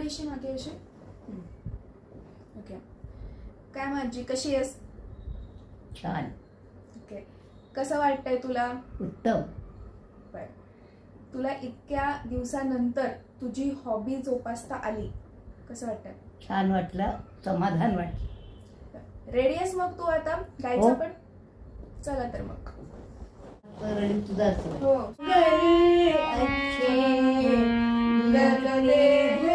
थोडीशी मागे अशी. ओके. काय माझी कशी आहेस? छान. ओके. कसं वाटतंय तुला? उत्तम. बरं. तुला इतक्या दिवसानंतर तुझी हॉबी जोपासता आली, कसं वाटतंय? छान वाटलं, समाधान वाटलं. रेडी आहेस मग तू आता गायचं हो. पण? चला तर मग. रडी तुझा असेल. हो. गले अच्छे लगले